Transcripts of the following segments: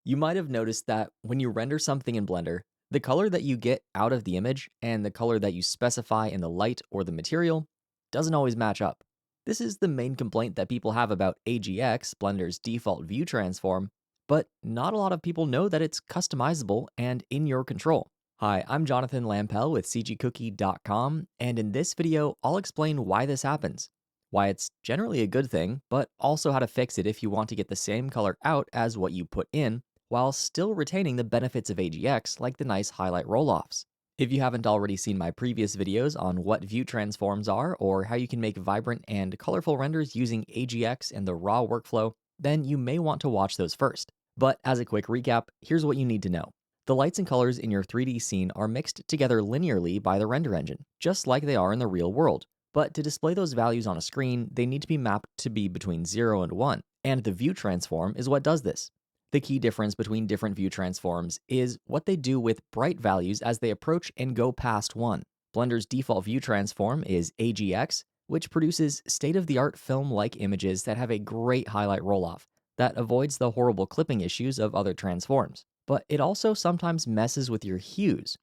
You might have noticed that when you render something in Blender, the color that you get out of the image and the color that you specify in the light or the material doesn't always match up. This is the main complaint that people have about AgX, Blender's default view transform, but not a lot of people know that it's customizable and in your control. Hi, I'm Jonathan Lampel with cgcookie.com, and in this video, I'll explain why this happens, why it's generally a good thing, but also how to fix it if you want to get the same color out as what you put in, while still retaining the benefits of AgX like the nice highlight roll-offs. If you haven't already seen my previous videos on what view transforms are or how you can make vibrant and colorful renders using AgX and the raw workflow, then you may want to watch those first. But as a quick recap, here's what you need to know. The lights and colors in your 3D scene are mixed together linearly by the render engine, just like they are in the real world. But to display those values on a screen, they need to be mapped to be between 0 and 1, and the view transform is what does this. The key difference between different view transforms is what they do with bright values as they approach and go past 1. Blender's default view transform is AgX, which produces state-of-the-art film-like images that have a great highlight roll-off that avoids the horrible clipping issues of other transforms. But it also sometimes messes with your hues.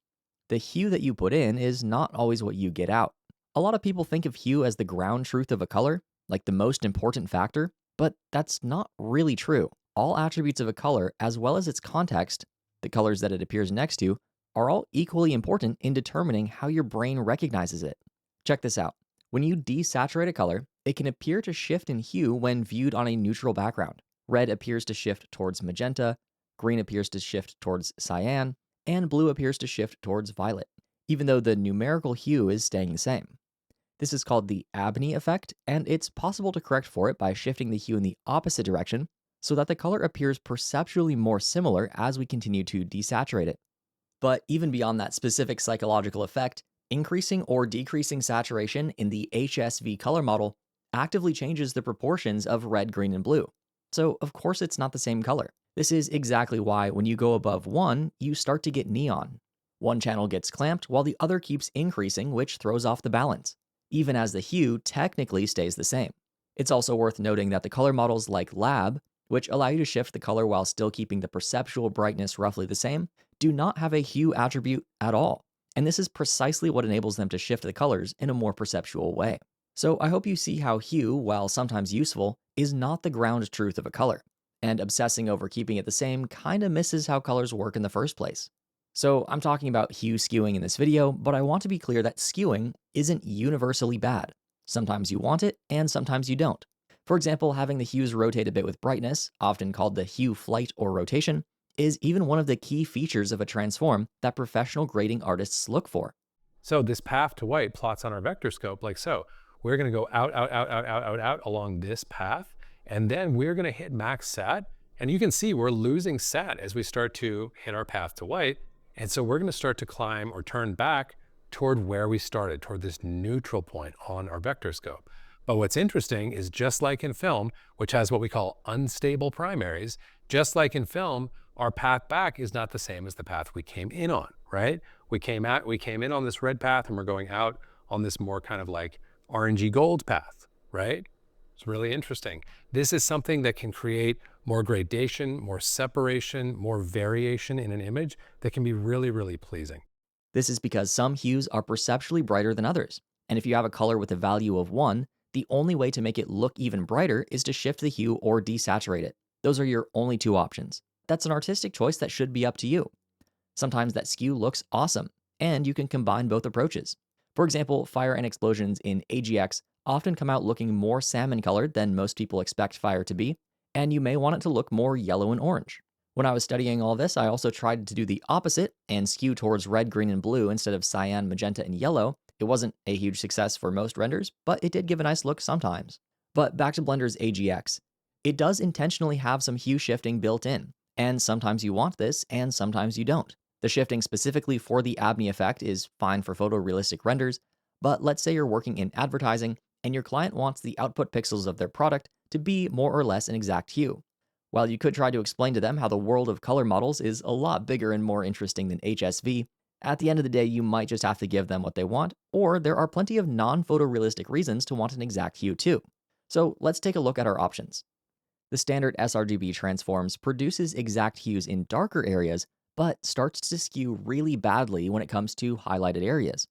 The hue that you put in is not always what you get out. A lot of people think of hue as the ground truth of a color, like the most important factor, but that's not really true. All attributes of a color, as well as its context, the colors that it appears next to, are all equally important in determining how your brain recognizes it. Check this out. When you desaturate a color, it can appear to shift in hue when viewed on a neutral background. Red appears to shift towards magenta, green appears to shift towards cyan, and blue appears to shift towards violet, even though the numerical hue is staying the same. This is called the Abney effect, and it's possible to correct for it by shifting the hue in the opposite direction so that the color appears perceptually more similar as we continue to desaturate it. But even beyond that specific psychological effect, increasing or decreasing saturation in the HSV color model actively changes the proportions of red, green, and blue. So of course it's not the same color. This is exactly why when you go above 1, you start to get neon. One channel gets clamped while the other keeps increasing, which throws off the balance, even as the hue technically stays the same. It's also worth noting that the color models like Lab, which allow you to shift the color while still keeping the perceptual brightness roughly the same, do not have a hue attribute at all. And this is precisely what enables them to shift the colors in a more perceptual way. So I hope you see how hue, while sometimes useful, is not the ground truth of a color, and obsessing over keeping it the same kinda misses how colors work in the first place. So I'm talking about hue skewing in this video, but I want to be clear that skewing isn't universally bad. Sometimes you want it, and sometimes you don't. For example, having the hues rotate a bit with brightness, often called the hue flight or rotation, is even one of the key features of a transform that professional grading artists look for. So this path to white plots on our vector scope like so. We're going to go out, out, out, out, out, out, out along this path, and then we're going to hit max sat. And you can see we're losing sat as we start to hit our path to white. And so we're going to start to climb or turn back toward where we started, toward this neutral point on our vector scope. But what's interesting is just like in film, which has what we call unstable primaries, just like in film, our path back is not the same as the path we came in on, right? We came in on this red path and we're going out on this more kind of like orangey gold path, right? It's really interesting. This is something that can create more gradation, more separation, more variation in an image that can be really, really pleasing. This is because some hues are perceptually brighter than others, and if you have a color with a value of 1, the only way to make it look even brighter is to shift the hue or desaturate it. Those are your only two options. That's an artistic choice that should be up to you. Sometimes that skew looks awesome, and you can combine both approaches. For example, fire and explosions in AgX often come out looking more salmon colored than most people expect fire to be, and you may want it to look more yellow and orange. When I was studying all this, I also tried to do the opposite and skew towards red, green, and blue instead of cyan, magenta, and yellow. It wasn't a huge success for most renders, but it did give a nice look sometimes. But back to Blender's AgX. It does intentionally have some hue shifting built in, and sometimes you want this, and sometimes you don't. The shifting specifically for the Abney effect is fine for photorealistic renders, but let's say you're working in advertising and your client wants the output pixels of their product to be more or less an exact hue. While you could try to explain to them how the world of color models is a lot bigger and more interesting than HSV, at the end of the day you might just have to give them what they want, or there are plenty of non-photorealistic reasons to want an exact hue too. So let's take a look at our options. The standard sRGB transforms produces exact hues in darker areas, but starts to skew really badly when it comes to highlighted areas.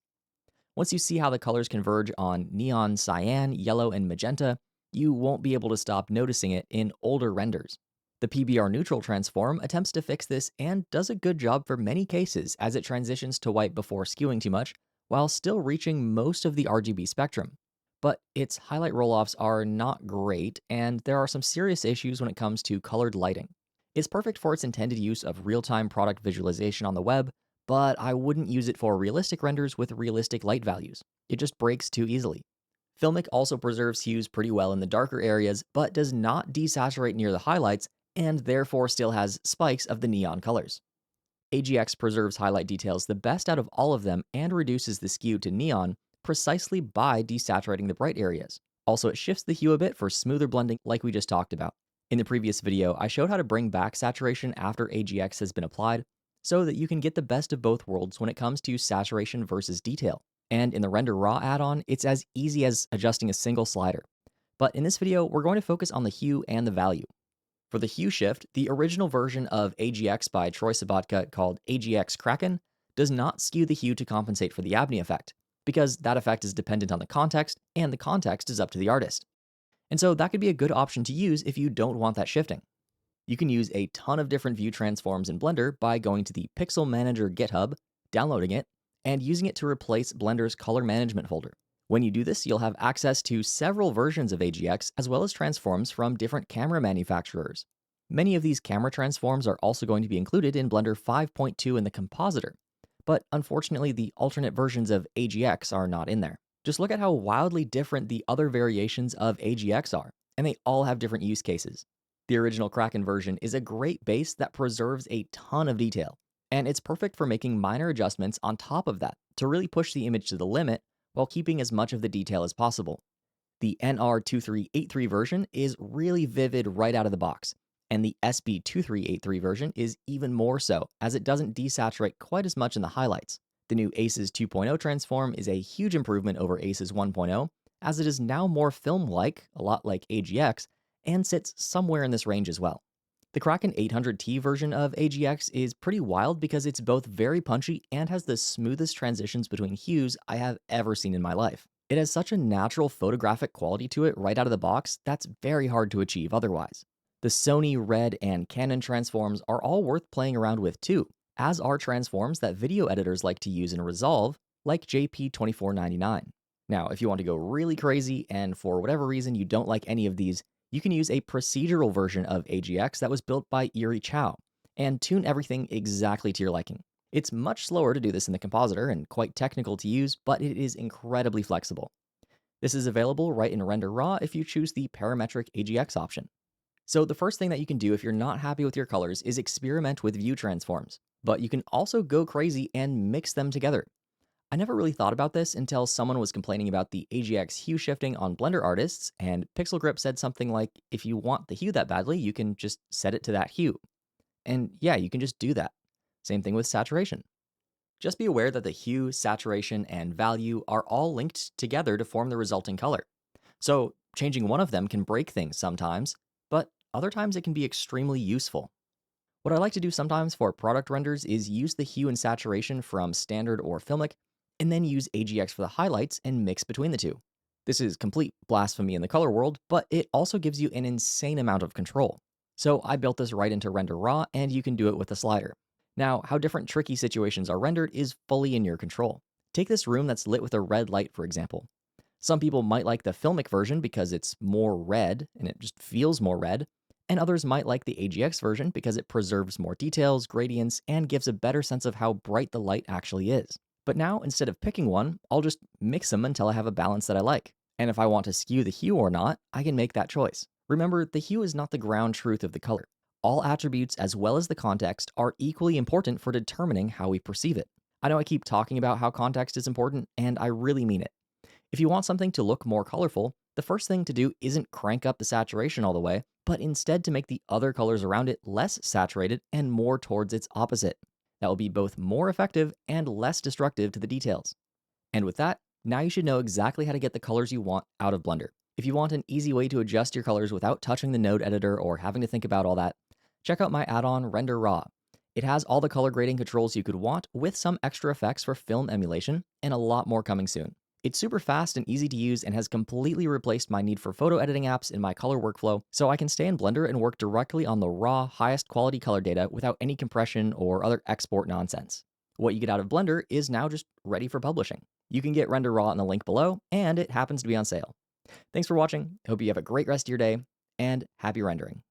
Once you see how the colors converge on neon, cyan, yellow, and magenta, you won't be able to stop noticing it in older renders. The PBR neutral transform attempts to fix this and does a good job for many cases as it transitions to white before skewing too much, while still reaching most of the RGB spectrum. But its highlight rolloffs are not great, and there are some serious issues when it comes to colored lighting. It's perfect for its intended use of real-time product visualization on the web, but I wouldn't use it for realistic renders with realistic light values. It just breaks too easily. Filmic also preserves hues pretty well in the darker areas, but does not desaturate near the highlights, and therefore still has spikes of the neon colors. AgX preserves highlight details the best out of all of them and reduces the skew to neon precisely by desaturating the bright areas. Also, it shifts the hue a bit for smoother blending like we just talked about. In the previous video, I showed how to bring back saturation after AgX has been applied, so that you can get the best of both worlds when it comes to saturation versus detail. And in the Render Raw add-on, it's as easy as adjusting a single slider. But in this video, we're going to focus on the hue and the value. For the hue shift, the original version of AgX by Troy Sabatka called AgX Kraken does not skew the hue to compensate for the Abney effect, because that effect is dependent on the context, and the context is up to the artist. And so that could be a good option to use if you don't want that shifting. You can use a ton of different view transforms in Blender by going to the Pixel Manager GitHub, downloading it, and using it to replace Blender's color management folder. When you do this, you'll have access to several versions of AgX as well as transforms from different camera manufacturers. Many of these camera transforms are also going to be included in Blender 5.2 in the compositor, but unfortunately the alternate versions of AgX are not in there. Just look at how wildly different the other variations of AgX are, and they all have different use cases. The original Kraken version is a great base that preserves a ton of detail, and it's perfect for making minor adjustments on top of that to really push the image to the limit while keeping as much of the detail as possible. The NR2383 version is really vivid right out of the box, and the SB2383 version is even more so, as it doesn't desaturate quite as much in the highlights. The new ACES 2.0 transform is a huge improvement over ACES 1.0, as it is now more film-like, a lot like AgX, and sits somewhere in this range as well. The Kraken 800T version of AgX is pretty wild because it's both very punchy and has the smoothest transitions between hues I have ever seen in my life. It has such a natural photographic quality to it right out of the box that's very hard to achieve otherwise. The Sony, Red, and Canon transforms are all worth playing around with too, as are transforms that video editors like to use in Resolve, like JP2499. Now, if you want to go really crazy and for whatever reason you don't like any of these, you can use a procedural version of AgX that was built by Eri Chow and tune everything exactly to your liking. It's much slower to do this in the compositor and quite technical to use, but it is incredibly flexible. This is available right in Render Raw if you choose the parametric AgX option. So the first thing that you can do if you're not happy with your colors is experiment with view transforms, but you can also go crazy and mix them together. I never really thought about this until someone was complaining about the AgX hue shifting on Blender artists, and Pixel Grip said something like, if you want the hue that badly, you can just set it to that hue. And yeah, you can just do that. Same thing with saturation. Just be aware that the hue, saturation, and value are all linked together to form the resulting color. So changing one of them can break things sometimes, but other times it can be extremely useful. What I like to do sometimes for product renders is use the hue and saturation from standard or filmic, and then use AgX for the highlights and mix between the two. This is complete blasphemy in the color world, but it also gives you an insane amount of control. So I built this right into Render Raw, and you can do it with a slider. Now, how different tricky situations are rendered is fully in your control. Take this room that's lit with a red light, for example. Some people might like the filmic version because it's more red, and it just feels more red, and others might like the AgX version because it preserves more details, gradients, and gives a better sense of how bright the light actually is. But now, instead of picking one, I'll just mix them until I have a balance that I like. And if I want to skew the hue or not, I can make that choice. Remember, the hue is not the ground truth of the color. All attributes as well as the context are equally important for determining how we perceive it. I know I keep talking about how context is important, and I really mean it. If you want something to look more colorful, the first thing to do isn't crank up the saturation all the way, but instead to make the other colors around it less saturated and more towards its opposite. That will be both more effective and less destructive to the details. And with that, now you should know exactly how to get the colors you want out of Blender. If you want an easy way to adjust your colors without touching the node editor or having to think about all that, check out my add-on Render Raw. It has all the color grading controls you could want with some extra effects for film emulation and a lot more coming soon. It's super fast and easy to use and has completely replaced my need for photo editing apps in my color workflow, so I can stay in Blender and work directly on the raw, highest quality color data without any compression or other export nonsense. What you get out of Blender is now just ready for publishing. You can get Render Raw in the link below, and it happens to be on sale. Thanks for watching. Hope you have a great rest of your day, and happy rendering.